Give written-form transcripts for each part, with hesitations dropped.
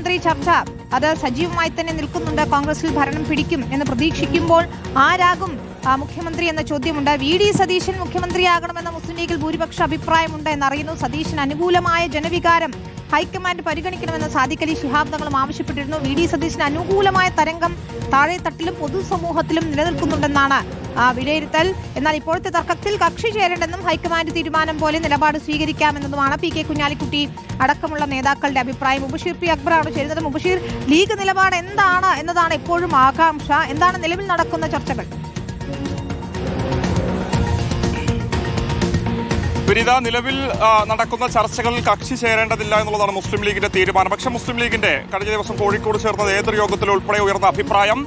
മുഖ്യമന്ത്രി ചർച്ച അത് സജീവമായി തന്നെ നിൽക്കുന്നുണ്ട്. കോൺഗ്രസിൽ ഭരണം പിടിക്കും എന്ന് പ്രതീക്ഷിക്കുമ്പോൾ ആരാകും മുഖ്യമന്ത്രി എന്ന ചോദ്യമുണ്ട്. വി.ഡി. സതീശൻ മുഖ്യമന്ത്രിയാകണമെന്ന മുസ്ലിം ലീഗിൽ ഭൂരിപക്ഷ അഭിപ്രായമുണ്ട് എന്നറിയുന്നു. സതീശന് അനുകൂലമായ ജനവികാരം ഹൈക്കമാൻഡ് പരിഗണിക്കണമെന്ന് സാദിഖ് അലി ശിഹാബ് തങ്ങളും ആവശ്യപ്പെട്ടിരുന്നു. വി.ഡി. സതീശന് അനുകൂലമായ തരംഗം താഴെത്തട്ടിലും പൊതുസമൂഹത്തിലും നിലനിൽക്കുന്നുണ്ടെന്നാണ് വിലയിരുത്തൽ. എന്നാൽ ഇപ്പോഴത്തെ തർക്കത്തിൽ കക്ഷി ചേരേണ്ടെന്നും ഹൈക്കമാൻഡ് തീരുമാനം പോലെ നിലപാട് സ്വീകരിക്കാമെന്നതുമാണ് പി കെ കുഞ്ഞാലിക്കുട്ടി അടക്കമുള്ള നേതാക്കളുടെ അഭിപ്രായം. മുബഷീർ പി അക്ബറാണ് ചേരുന്നത്. മുബഷീർ, ലീഗ് നിലപാട് എന്താണ് എന്നതാണ് എപ്പോഴും ആകാംക്ഷ. എന്താണ് നിലവിൽ നടക്കുന്ന ചർച്ചകൾ? വിനിത, നിലവിൽ നടക്കുന്ന ചർച്ചകളിൽ കക്ഷി ചേരേണ്ടതില്ല എന്നുള്ളതാണ് മുസ്ലിം ലീഗിന്റെ തീരുമാനം. പക്ഷേ മുസ്ലിം ലീഗിന്റെ കഴിഞ്ഞ ദിവസം കോഴിക്കോട് ചേർന്ന നേതൃയോഗത്തിൽ ഉൾപ്പെടെ ഉയർന്ന അഭിപ്രായം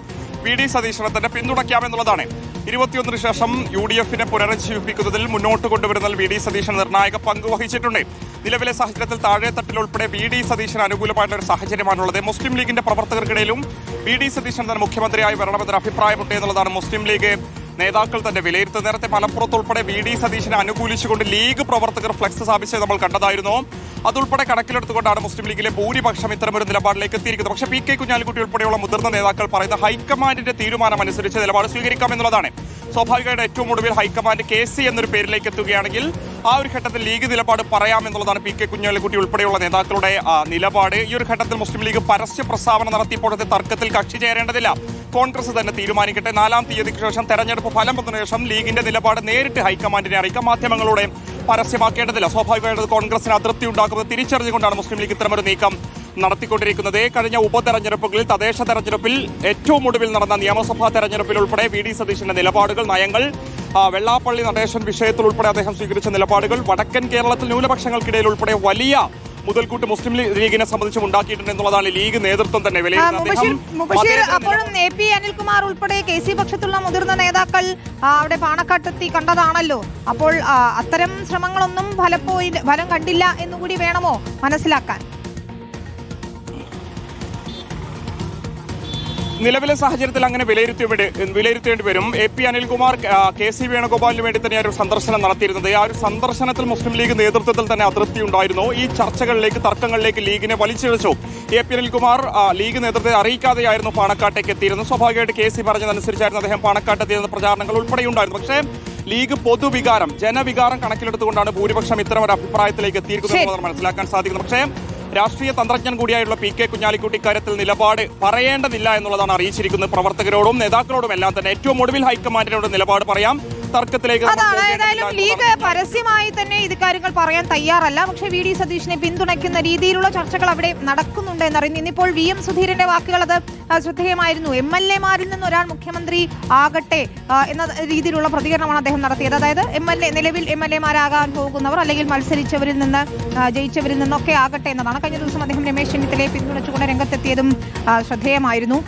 വി.ഡി. സതീശനെ തന്നെ പിന്തുണയ്ക്കാമെന്നുള്ളതാണ്. 21 ശേഷം UDF-നെ പുനരുജ്ജീവിപ്പിക്കുന്നതിൽ മുന്നോട്ട് കൊണ്ടുവരുന്നതിൽ വി.ഡി. സതീശൻ നിർണായക പങ്ക് വഹിച്ചിട്ടുണ്ട്. നിലവിലെ സാഹചര്യത്തിൽ താഴെത്തട്ടിൽ ഉൾപ്പെടെ വി.ഡി. സതീശന് അനുകൂലമായിട്ടുള്ള ഒരു സാഹചര്യമാണുള്ളത്. മുസ്ലിം ലീഗിന്റെ പ്രവർത്തകർക്കിടയിലും വി.ഡി. സതീശൻ തന്നെ മുഖ്യമന്ത്രിയായി വരണമെന്നൊരു അഭിപ്രായമുണ്ട് എന്നുള്ളതാണ് മുസ്ലിം ലീഗ് നേതാക്കൾ തന്നെ വിലയിരുത്തുന്നത്. നേരത്തെ മലപ്പുറത്ത് ഉൾപ്പെടെ വി.ഡി. സതീശനെ അനുകൂലിച്ചുകൊണ്ട് ലീഗ് പ്രവർത്തകർ ഫ്ലക്സ് സ്ഥാപിച്ചത് നമ്മൾ കണ്ടതായിരുന്നു. അതുൾപ്പെടെ കണക്കിലെടുത്തുകൊണ്ടാണ് മുസ്ലിം ലീഗിലെ ഭൂരിപക്ഷം ഇത്തരമൊരു നിലപാടിലേക്ക് എത്തിയിരിക്കുന്നത്. പക്ഷേ പി കെ കുഞ്ഞാലിക്കുട്ടി ഉൾപ്പെടെയുള്ള മുതിർന്ന നേതാക്കൾ പറയുന്ന ഹൈക്കമാൻഡിന്റെ തീരുമാനം അനുസരിച്ച് നിലപാട് സ്വീകരിക്കാമെന്നുള്ളതാണ്. സ്വാഭാവികമായിട്ട് ഏറ്റവും ഒടുവിൽ ഹൈക്കമാൻഡ് KC എന്നൊരു പേരിലേക്ക് എത്തുകയാണെങ്കിൽ ആ ഒരു ഘട്ടത്തിൽ ലീഗ് നിലപാട് പറയാമെന്നുള്ളതാണ് പി കെ കുഞ്ഞാലിക്കുട്ടി ഉൾപ്പെടെയുള്ള നേതാക്കളുടെ നിലപാട്. ഈ ഒരു ഘട്ടത്തിൽ മുസ്ലിം ലീഗ് പരസ്യ പ്രസ്താവന നടത്തിയപ്പോഴത്തെ തർക്കത്തിൽ കക്ഷി ചേരേണ്ടതില്ല. കോൺഗ്രസ് തന്നെ തീരുമാനിക്കട്ടെ. 4-ാം തീയതിക്ക് ശേഷം തെരഞ്ഞെടുപ്പ് ഫലം വന്നതിനു ശേഷം ലീഗിന്റെ നിലപാട് നേരിട്ട് ഹൈക്കമാൻഡിനെ അറിയിക്കാം. മാധ്യമങ്ങളോടെ പരസ്യമാക്കേണ്ടതില്ല. സ്വാഭാവികമായിട്ട് കോൺഗ്രസിന് അതൃപ്തി ഉണ്ടാക്കുന്നത് തിരിച്ചറിഞ്ഞുകൊണ്ടാണ് മുസ്ലിം ലീഗ് ഇത്തരമൊരു നീക്കം നടത്തിക്കൊണ്ടിരിക്കുന്നത്. കഴിഞ്ഞ ഉപതെരഞ്ഞെടുപ്പുകളിൽ, തദ്ദേശ തെരഞ്ഞെടുപ്പിൽ, ഏറ്റവും ഒടുവിൽ നടന്ന നിയമസഭാ തെരഞ്ഞെടുപ്പിൽ ഉൾപ്പെടെ വി.ഡി. സതീശന്റെ നിലപാടുകൾ, നയങ്ങൾ, വെള്ളാപ്പള്ളി നടേശൻ വിഷയത്തിൽ ഉൾപ്പെടെ അദ്ദേഹം സ്വീകരിച്ച നിലപാടുകൾ, വടക്കൻ കേരളത്തിൽ ന്യൂനപക്ഷങ്ങൾക്കിടയിൽ ഉൾപ്പെടെ വലിയ മുതൽക്കൂട്ട് മുസ്ലിം ലീഗിനെ സംബന്ധിച്ചും ഉണ്ടാക്കിയിട്ടുണ്ട് എന്നുള്ളതാണ് ലീഗ് നേതൃത്വം തന്നെ വിലയിരുത്തുന്നത്. അപ്പോഴും AP അനിൽകുമാർ ഉൾപ്പെടെ KC പക്ഷത്തുള്ള മുതിർന്ന നേതാക്കൾ അവിടെ പാണക്കാട്ടെത്തി കണ്ടതാണല്ലോ. അപ്പോൾ അത്തരം ശ്രമങ്ങളൊന്നും ഫലം കണ്ടില്ല എന്നുകൂടി വേണമോ മനസ്സിലാക്കാൻ? നിലവിലെ സാഹചര്യത്തിൽ അങ്ങനെ വിലയിരുത്തേണ്ടി വരും. AP അനിൽകുമാർ KC വേണുഗോപാലിന് വേണ്ടി തന്നെ ഒരു സന്ദർശനം നടത്തിയിരുന്നത്. ആ ഒരു സന്ദർശനത്തിൽ മുസ്ലിം ലീഗ് നേതൃത്വത്തിൽ തന്നെ അതൃപ്തി ഉണ്ടായിരുന്നു. ഈ ചർച്ചകളിലേക്ക്, തർക്കങ്ങളിലേക്ക് ലീഗിനെ വലിച്ചിഴച്ചു. AP അനിൽകുമാർ ലീഗ് നേതൃത്വത്തെ അറിയിക്കാതെയായിരുന്നു പാണക്കാട്ടേക്ക് എത്തിയിരുന്നത്. സ്വാഭാവികമായിട്ട് KC പറഞ്ഞതനുസരിച്ചായിരുന്നു അദ്ദേഹം പാണക്കാട്ടെത്തിയിരുന്ന പ്രചാരണങ്ങൾ ഉൾപ്പെടെയുണ്ടായിരുന്നു. പക്ഷേ ലീഗ് പൊതുവികാരം, ജനവികാരം കണക്കിലെടുത്തുകൊണ്ടാണ് ഭൂരിപക്ഷം ഇത്തരം ഒരു അഭിപ്രായത്തിലേക്ക് എത്തിയിരിക്കുന്നത് മനസ്സിലാക്കാൻ സാധിക്കുന്നത്. പക്ഷേ രാഷ്ട്രീയ തന്ത്രജ്ഞൻ കൂടിയായുള്ള പി കെ കുഞ്ഞാലിക്കുട്ടി ഇക്കാര്യത്തിൽ നിലപാട് പറയേണ്ടതില്ല എന്നുള്ളതാണ് അറിയിച്ചിരിക്കുന്നത്. പ്രവർത്തകരോടും നേതാക്കളോടും എല്ലാം തന്നെ ഏറ്റവും ഒടുവിൽ ഹൈക്കമാൻഡിനോട് നിലപാട് പറയാം. തർക്കത്തിലേക്ക് ലീഗ് പരസ്യമായി തന്നെ ഇത് കാര്യങ്ങൾ പറയാൻ തയ്യാറല്ല. പക്ഷേ വി.ഡി. സതീശനെ പിന്തുണയ്ക്കുന്ന രീതിയിലുള്ള ചർച്ചകൾ അവിടെ നടക്കുന്നുണ്ട് എന്നറിയുന്നു. ഇന്നിപ്പോൾ VM സുധീരന്റെ വാക്കുകൾ അത് ശ്രദ്ധേയമായിരുന്നു. MLA-മാരിൽ നിന്ന് ഒരാൾ മുഖ്യമന്ത്രി ആകട്ടെ എന്ന രീതിയിലുള്ള പ്രതികരണമാണ് അദ്ദേഹം നടത്തിയത്. അതായത് നിലവിൽ MLA-മാരാകാൻ പോകുന്നവർ അല്ലെങ്കിൽ മത്സരിച്ചവരിൽ നിന്ന്, ജയിച്ചവരിൽ നിന്നൊക്കെ ആകട്ടെ എന്നതാണ്. കഴിഞ്ഞ ദിവസം അദ്ദേഹം രമേശ് ചെന്നിത്തലയെ പിന്തുണച്ചുകൊണ്ട് രംഗത്തെത്തിയതും ശ്രദ്ധേയമായിരുന്നു.